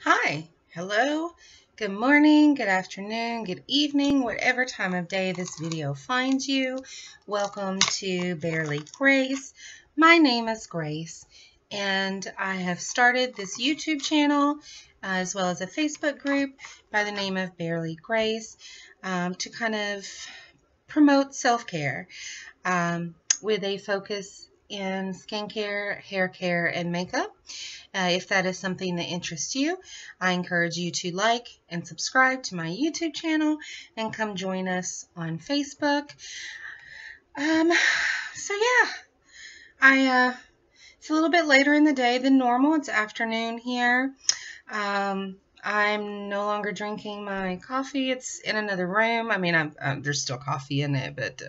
Hi, hello, good morning, good afternoon, good evening, whatever time of day this video finds you. Welcome to Barely Grace. My name is Grace, and I have started this YouTube channel as well as a Facebook group by the name of Barely Grace to kind of promote self-care with a focus in skincare, hair care, and makeup. If that is something that interests you, I encourage you to like and subscribe to my YouTube channel and come join us on Facebook. So yeah, it's a little bit later in the day than normal. It's afternoon here. I'm no longer drinking my coffee. It's in another room. I mean, there's still coffee in it, but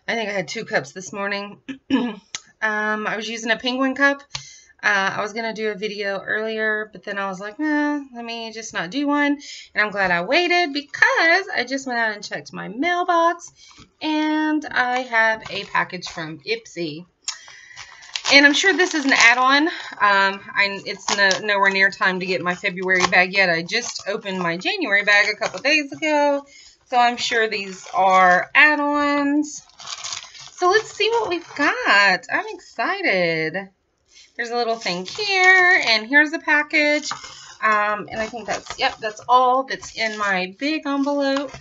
I think I had 2 cups this morning. I was using a penguin cup. I was going to do a video earlier, but then I was like, let me just not do one. And I'm glad I waited because I just went out and checked my mailbox and I have a package from Ipsy. And I'm sure this is an add-on. It's nowhere near time to get my February bag yet. I just opened my January bag a couple days ago. So I'm sure these are add-ons. So let's see what we've got. I'm excited. There's a little thing here, and here's the package. And I think that's all that's in my big envelope.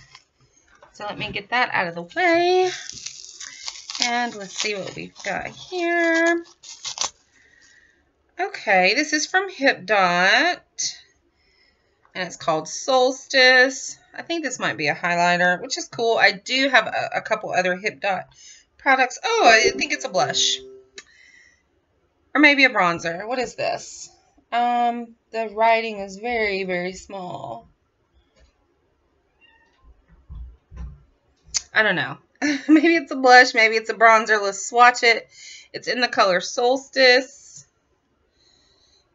So let me get that out of the way. And let's see what we've got here. Okay, this is from HipDot. And it's called Solstice. I think this might be a highlighter, which is cool. I do have a couple other HipDot products. Oh, I think it's a blush. Or maybe a bronzer. What is this? The writing is very, very small. I don't know. Maybe it's a blush. Maybe it's a bronzer. Let's swatch it. It's in the color Solstice.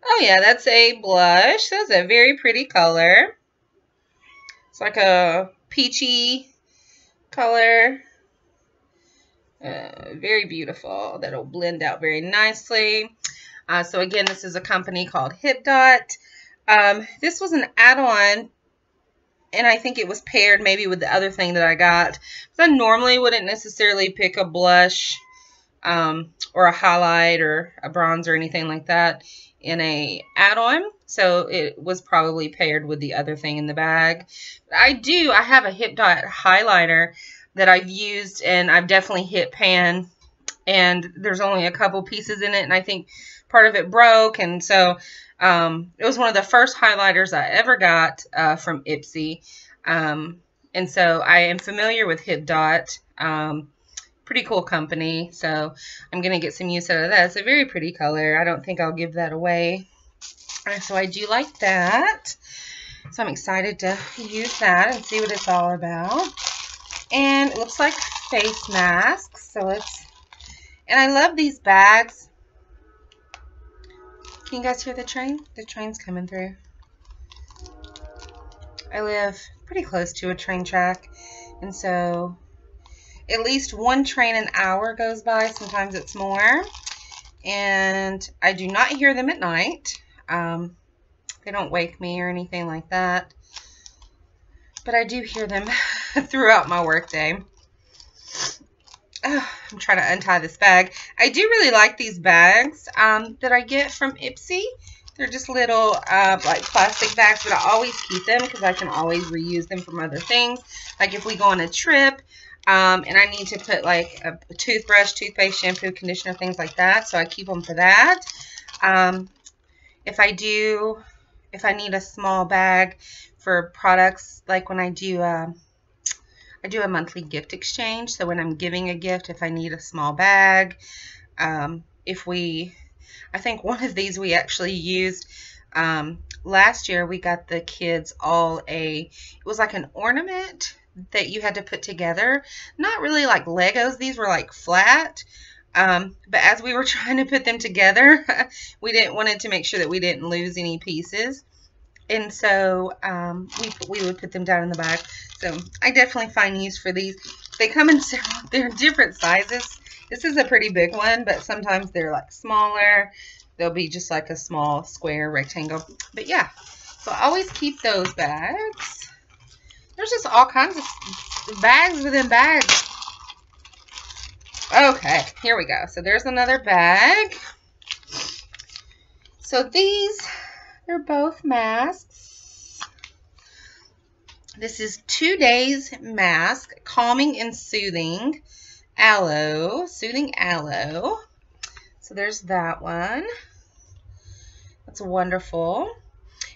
Oh, yeah, that's a blush. That's a very pretty color. It's like a peachy color. Very beautiful. That'll blend out very nicely. So again, this is a company called HipDot. This was an add-on, and I think it was paired maybe with the other thing that I got. So I normally wouldn't necessarily pick a blush or a highlight or a bronze or anything like that in a add-on. So it was probably paired with the other thing in the bag. But I have a HipDot highlighter that I've used, and I've definitely hit pan, and there's only a couple pieces in it, and I think part of it broke, and so it was one of the first highlighters I ever got from Ipsy, and so I am familiar with HipDot. Pretty cool company, so I'm going to get some use out of that. It's a very pretty color. I don't think I'll give that away, so I do like that, so I'm excited to use that and see what it's all about. And it looks like face masks. So and I love these bags. Can you guys hear the train? The train's coming through. I live pretty close to a train track. And so at least one train an hour goes by. Sometimes it's more. And I do not hear them at night. They don't wake me or anything like that. But I do hear them throughout my workday. I'm trying to untie this bag. I do really like these bags that I get from Ipsy. They're just little like plastic bags, but I always keep them because I can always reuse them from other things. Like if we go on a trip and I need to put like a toothbrush, toothpaste, shampoo, conditioner, things like that. So I keep them for that. If I need a small bag for products, like when I do a monthly gift exchange. So when I'm giving a gift, if I need a small bag, I think one of these we actually used last year. We got the kids all it was like an ornament that you had to put together. Not really like Legos. These were like flat. But as we were trying to put them together, we wanted to make sure that we didn't lose any pieces. And so we would put them down in the bag. So I definitely find use for these. They come in several, they're different sizes. This is a pretty big one, but sometimes they're like smaller. they'll be just like a small square rectangle. But yeah, so I always keep those bags. There's just all kinds of bags within bags. Okay, here we go. So there's another bag. So these, they're both masks. This is 2 Days Mask, Calming and Soothing Aloe, Soothing Aloe. So there's that one. That's wonderful.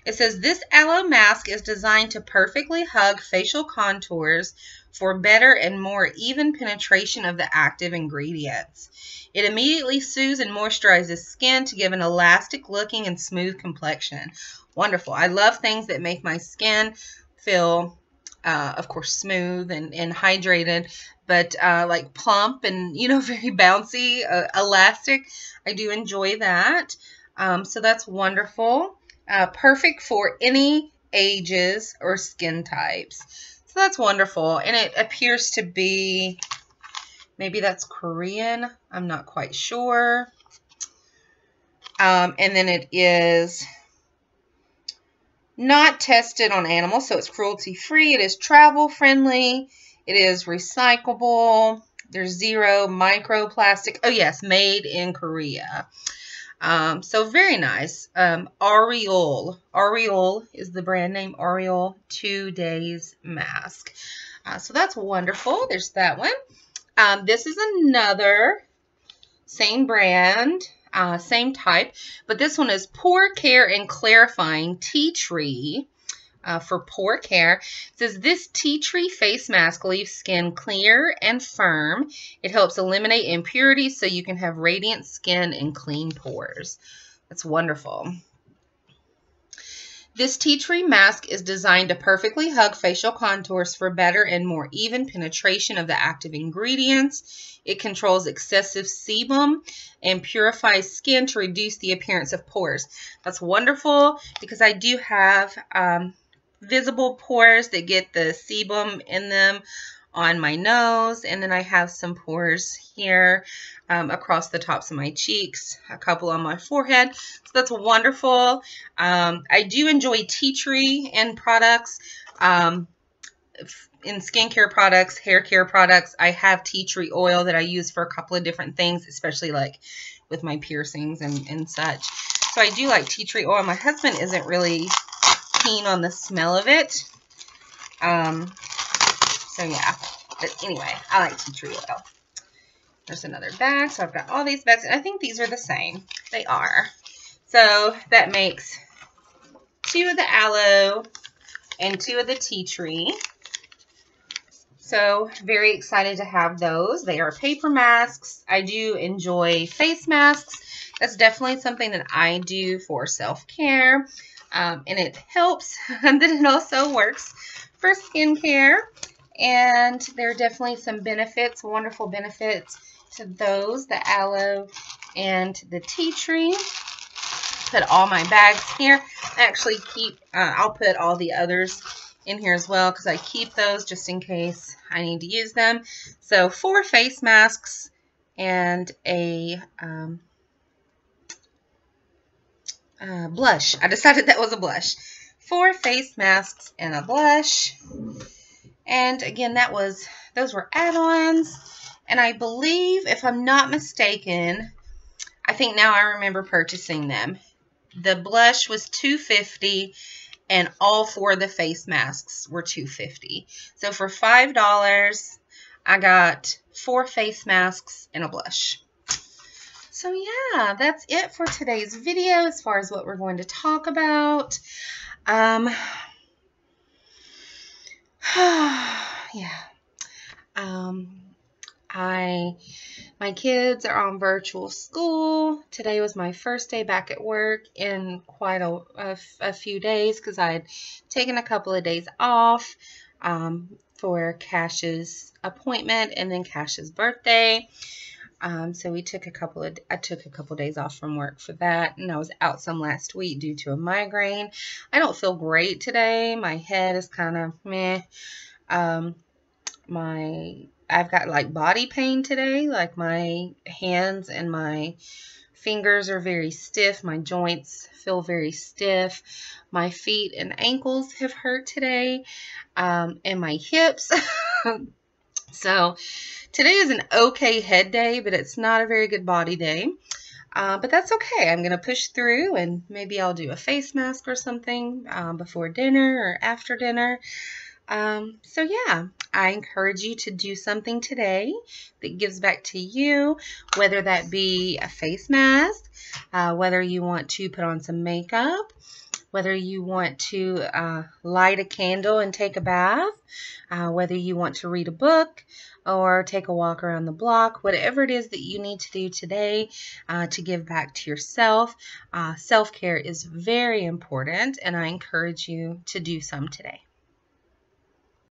It says, this aloe mask is designed to perfectly hug facial contours for better and more even penetration of the active ingredients. It immediately soothes and moisturizes skin to give an elastic looking and smooth complexion. Wonderful. I love things that make my skin feel, of course, smooth and hydrated, but like plump and, you know, very bouncy, elastic. I do enjoy that. So that's wonderful. Perfect for any ages or skin types. So that's wonderful. And it appears to be, maybe that's Korean. I'm not quite sure. And then it is not tested on animals, so it's cruelty-free. It is travel-friendly. It is recyclable. There's 0 microplastic. Oh, yes, made in Korea. So very nice. Aureole. Aureole is the brand name. Aureole 2 Days Mask. So that's wonderful. There's that one. This is another same brand, same type, but this one is Pore Care and Clarifying Tea Tree. For pore care. It says, this tea tree face mask leaves skin clear and firm. It helps eliminate impurities so you can have radiant skin and clean pores. That's wonderful. This tea tree mask is designed to perfectly hug facial contours for better and more even penetration of the active ingredients. It controls excessive sebum and purifies skin to reduce the appearance of pores. That's wonderful because I do have visible pores that get the sebum in them on my nose, and then I have some pores here across the tops of my cheeks, a couple on my forehead. So that's wonderful. I do enjoy tea tree in products, in skincare products, hair care products. I have tea tree oil that I use for a couple of different things, especially like with my piercings and such. So I do like tea tree oil. My husband isn't really keen on the smell of it. So yeah, but anyway, I like tea tree oil. There's another bag. So I've got all these bags, and I think these are the same. They are. So that makes 2 of the aloe and 2 of the tea tree. So very excited to have those. They are paper masks. I do enjoy face masks. That's definitely something that I do for self-care. And it helps that it also works for skincare. And there are definitely some benefits, wonderful benefits to those, the aloe and the tea tree. Put all my bags here. I actually keep, I'll put all the others in here as well because I keep those just in case I need to use them. So 4 face masks and a blush. I decided that was a blush. 4 face masks and a blush. And again, those were add-ons. And I believe, if I'm not mistaken, I think now I remember purchasing them. The blush was $2.50 and all 4 of the face masks were $2.50. So for $5, I got 4 face masks and a blush. So yeah, that's it for today's video as far as what we're going to talk about. Yeah. My kids are on virtual school. Today was my first day back at work in quite a few days because I had taken a couple of days off for Cash's appointment and then Cash's birthday. So I took a couple days off from work for that, and I was out some last week due to a migraine. I don't feel great today. My head is kind of meh. I've got like body pain today, like my hands and my fingers are very stiff. My joints feel very stiff. My feet and ankles have hurt today, and my hips. So today is an okay head day, but it's not a very good body day. But that's okay. I'm going to push through, and maybe I'll do a face mask or something before dinner or after dinner. So yeah, I encourage you to do something today that gives back to you, whether that be a face mask, whether you want to put on some makeup, whether you want to light a candle and take a bath, whether you want to read a book or take a walk around the block, whatever it is that you need to do today to give back to yourself. Self-care is very important, and I encourage you to do some today.